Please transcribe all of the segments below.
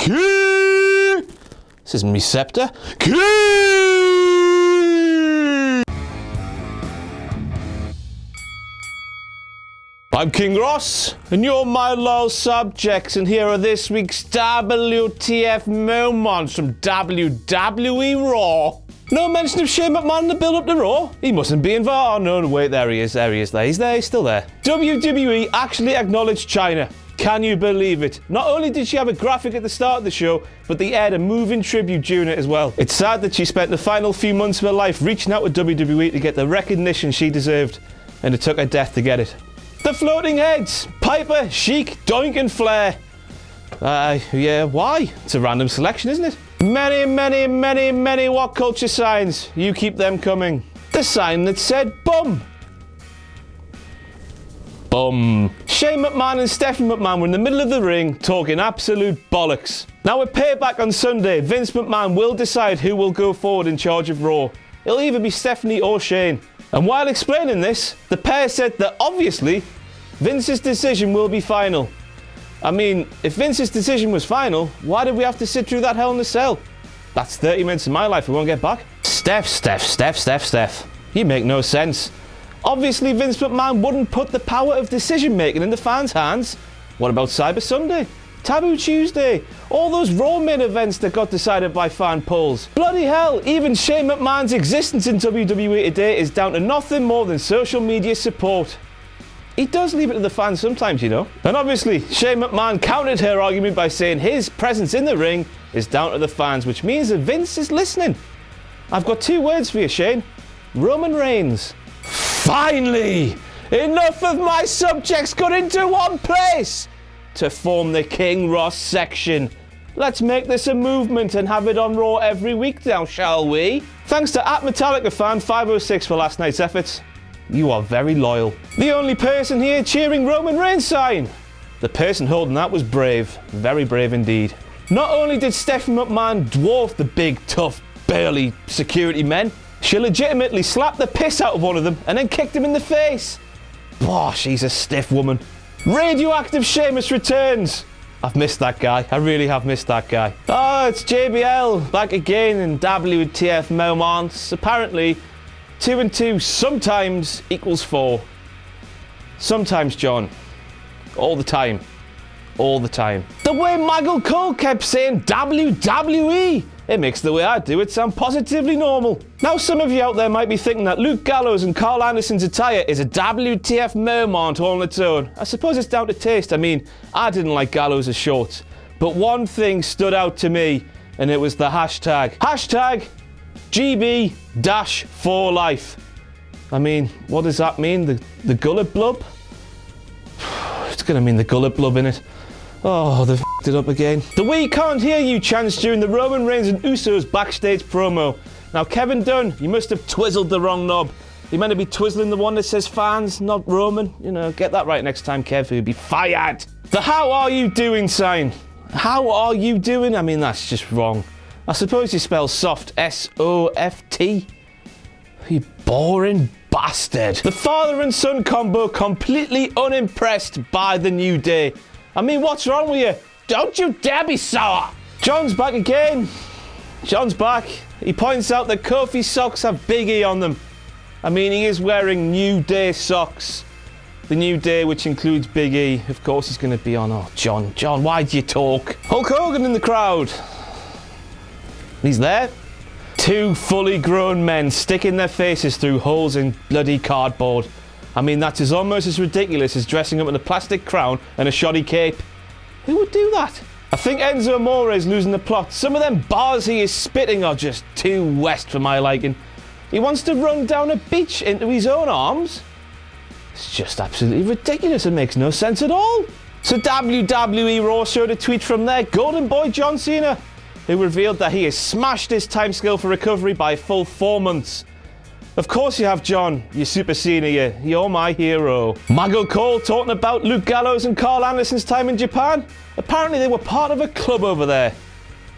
King! This is me scepter. King! I'm King Ross, and you're my loyal subjects, and here are this week's WTF Moments from WWE Raw. No mention of Shane McMahon in the build-up to Raw. He mustn't be involved. Oh no, wait, there he is. He's still there. WWE actually acknowledged Chyna. Can you believe it? Not only did she have a graphic at the start of the show, but they aired a moving tribute during it as well. It's sad that she spent the final few months of her life reaching out to WWE to get the recognition she deserved, and it took her death to get it. The floating heads, Piper, Sheik, Doink and Flair. Yeah, why? It's a random selection, isn't it? Many WhatCulture signs. You keep them coming. The sign that said bum. Bum. Shane McMahon and Stephanie McMahon were in the middle of the ring talking absolute bollocks. Now with Payback on Sunday, Vince McMahon will decide who will go forward in charge of Raw. It'll either be Stephanie or Shane. And while explaining this, the pair said that obviously Vince's decision will be final. I mean, if Vince's decision was final, why did we have to sit through that Hell in a Cell? That's 30 minutes of my life we won't get back. Steph. You make no sense. Obviously, Vince McMahon wouldn't put the power of decision-making in the fans' hands. What about Cyber Sunday? Taboo Tuesday? All those Raw main events that got decided by fan polls? Bloody hell, even Shane McMahon's existence in WWE today is down to nothing more than social media support. He does leave it to the fans sometimes, you know. And obviously, Shane McMahon countered her argument by saying his presence in the ring is down to the fans, which means that Vince is listening. I've got two words for you, Shane. Roman Reigns. Finally! Enough of my subjects got into one place to form the King Ross section. Let's make this a movement and have it on Raw every week now, shall we? Thanks to @MetallicaFan506 for last night's efforts. You are very loyal. The only person here cheering Roman Reigns sign. The person holding that was brave. Very brave indeed. Not only did Stephanie McMahon dwarf the big, tough, burly security men, she legitimately slapped the piss out of one of them and then kicked him in the face. Oh, she's a stiff woman. Radioactive Sheamus returns. I've missed that guy. I really have missed that guy. Oh, it's JBL back again in WTF Moments. Apparently, 2 and 2 sometimes equals 4. Sometimes, John. All the time. All the time. The way Michael Cole kept saying WWE, it makes the way I do it sound positively normal. Now some of you out there might be thinking that Luke Gallows and Carl Anderson's attire is a WTF moment all on its own. I suppose it's down to taste. I mean, I didn't like Gallows' shorts. But one thing stood out to me, and it was the hashtag. Hashtag GB-4Life. I mean, what does that mean? The gullet blub? It's gonna mean the gullet blub, innit? Oh, they've f***ed it up again. The "We can't hear you" chants during the Roman Reigns and Usos backstage promo. Now, Kevin Dunn, you must have twizzled the wrong knob. You meant to be twizzling the one that says fans, not Roman. You know, get that right next time, Kev, you'll be fired. The "How are you doing" sign. How are you doing? I mean, that's just wrong. I suppose you spell soft S-O-F-T. You boring bastard. The father and son combo completely unimpressed by the New Day. I mean, what's wrong with you? Don't you dare be sour. John's back again. John's back. He points out that Kofi's socks have Big E on them. I mean, he is wearing New Day socks. The New Day, which includes Big E. Of course he's going to be on. Oh, John, why do you talk? Hulk Hogan in the crowd. He's there. Two fully grown men sticking their faces through holes in bloody cardboard. I mean, that is almost as ridiculous as dressing up in a plastic crown and a shoddy cape. Who would do that? I think Enzo Amore is losing the plot. Some of them bars he is spitting are just too West for my liking. He wants to run down a beach into his own arms? It's just absolutely ridiculous. It makes no sense at all. So WWE Raw showed a tweet from their golden boy John Cena, who revealed that he has smashed his timescale for recovery by a full 4 months. Of course you have, John. You super senior. You're my hero. Michael Cole talking about Luke Gallows and Carl Anderson's time in Japan. Apparently they were part of a club over there.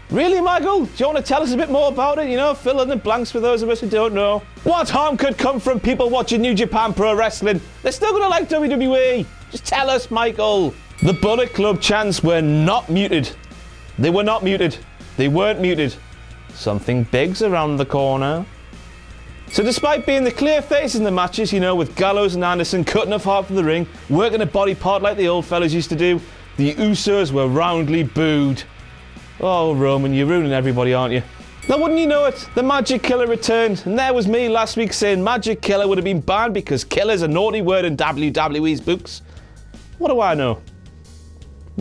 Really, Michael? Do you want to tell us a bit more about it? You know, fill in the blanks for those of us who don't know. What harm could come from people watching New Japan Pro Wrestling? They're still going to like WWE. Just tell us, Michael. The Bullet Club chants were not muted. They were not muted. They weren't muted. Something big's around the corner. So despite being the clear faces in the matches, you know, with Gallows and Anderson cutting off half of the ring, working a body part like the old fellas used to do, the Usos were roundly booed. Oh, Roman, you're ruining everybody, aren't you? Now, wouldn't you know it, the Magic Killer returned, and there was me last week saying Magic Killer would have been banned because killer's a naughty word in WWE's books. What do I know?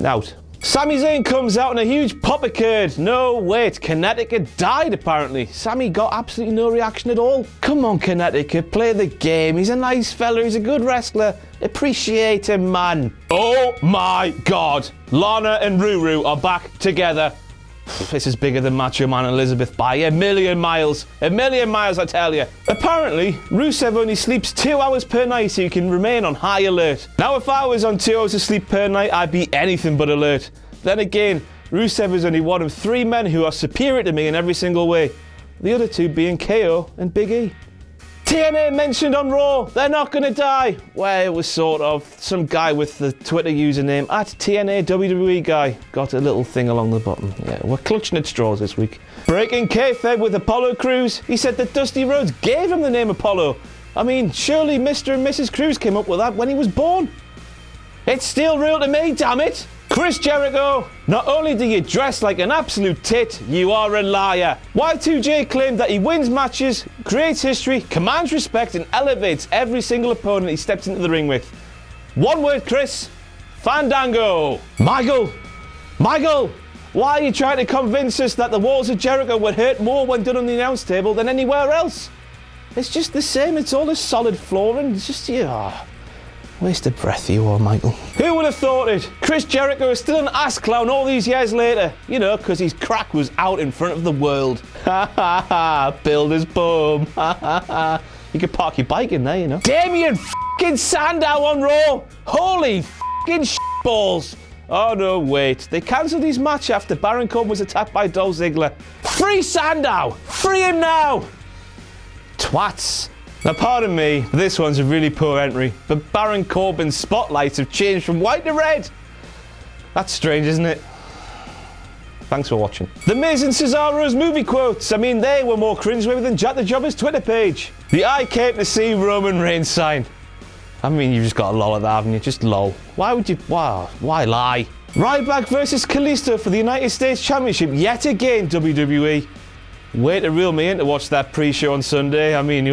Out. Sami Zayn comes out and a huge pop occurred. No, wait, Connecticut died apparently. Sami got absolutely no reaction at all. Come on, Connecticut, play the game. He's a nice fella, he's a good wrestler. Appreciate him, man. Oh my God, Lana and Ruru are back together. This is bigger than Macho Man and Elizabeth by a million miles. A million miles, I tell you. Apparently, Rusev only sleeps 2 hours per night so he can remain on high alert. Now, if I was on 2 hours of sleep per night, I'd be anything but alert. Then again, Rusev is only one of 3 men who are superior to me in every single way. The other 2 being KO and Big E. TNA mentioned on Raw, they're not going to die. Well, it was sort of. Some guy with the Twitter username @TNA WWE guy got a little thing along the bottom. Yeah, we're clutching at straws this week. Breaking kayfabe with Apollo Crews. He said that Dusty Rhodes gave him the name Apollo. I mean, surely Mr. and Mrs. Crews came up with that when he was born. It's still real to me, damn it. Chris Jericho, not only do you dress like an absolute tit, you are a liar. Y2J claimed that he wins matches, creates history, commands respect, and elevates every single opponent he steps into the ring with. One word, Chris. Fandango. Michael, why are you trying to convince us that the walls of Jericho would hurt more when done on the announce table than anywhere else? It's just the same. It's all this solid flooring. It's just, yeah. Waste of breath, you are, Michael. Who would have thought it? Chris Jericho is still an ass clown all these years later. You know, because his crack was out in front of the world. Ha ha ha, builder's boom. Ha ha ha. You could park your bike in there, you know. Damien f***ing Sandow on Raw. Holy f***ing balls. Oh no, wait. They cancelled his match after Baron Corbin was attacked by Dolph Ziggler. Free Sandow! Free him now! Twats. Now, pardon me, this one's a really poor entry, but Baron Corbin's spotlights have changed from white to red. That's strange, isn't it? Thanks for watching. The Miz and Cesaro's movie quotes. I mean, they were more cringeworthy than Jack the Jobber's Twitter page. The I came to see Roman Reigns sign. I mean, you've just got a lol at that, haven't you? Just lol. Why would you? Wow, why lie? Ryback versus Kalisto for the United States Championship yet again, WWE. Way to reel me in to watch that pre-show on Sunday. I mean,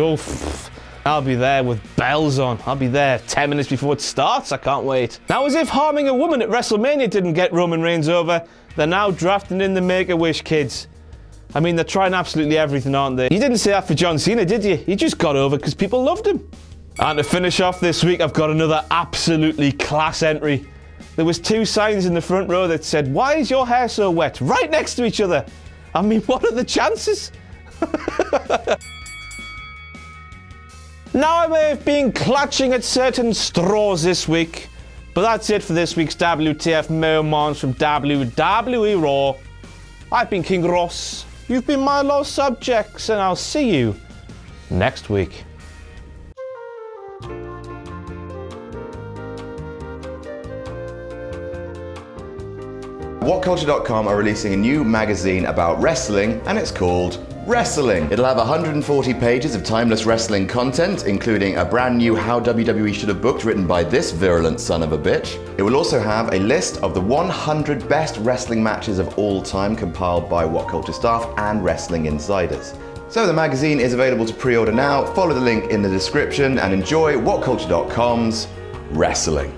I'll be there with bells on. I'll be there 10 minutes before it starts. I can't wait. Now, as if harming a woman at WrestleMania didn't get Roman Reigns over, they're now drafting in the Make-A-Wish kids. I mean, they're trying absolutely everything, aren't they? You didn't say that for John Cena, did you? He just got over because people loved him. And to finish off this week, I've got another absolutely class entry. There was 2 signs in the front row that said, "Why is your hair so wet?" right next to each other. I mean, what are the chances? Now, I may have been clutching at certain straws this week, but that's it for this week's WTF Moments from WWE Raw. I've been King Ross, you've been my lost subjects, and I'll see you next week. WhatCulture.com are releasing a new magazine about wrestling, and it's called Wrestling. It'll have 140 pages of timeless wrestling content, including a brand new How WWE Should Have Booked written by this virulent son of a bitch. It will also have a list of the 100 best wrestling matches of all time compiled by WhatCulture staff and wrestling insiders. So the magazine is available to pre-order now. Follow the link in the description and enjoy WhatCulture.com's Wrestling.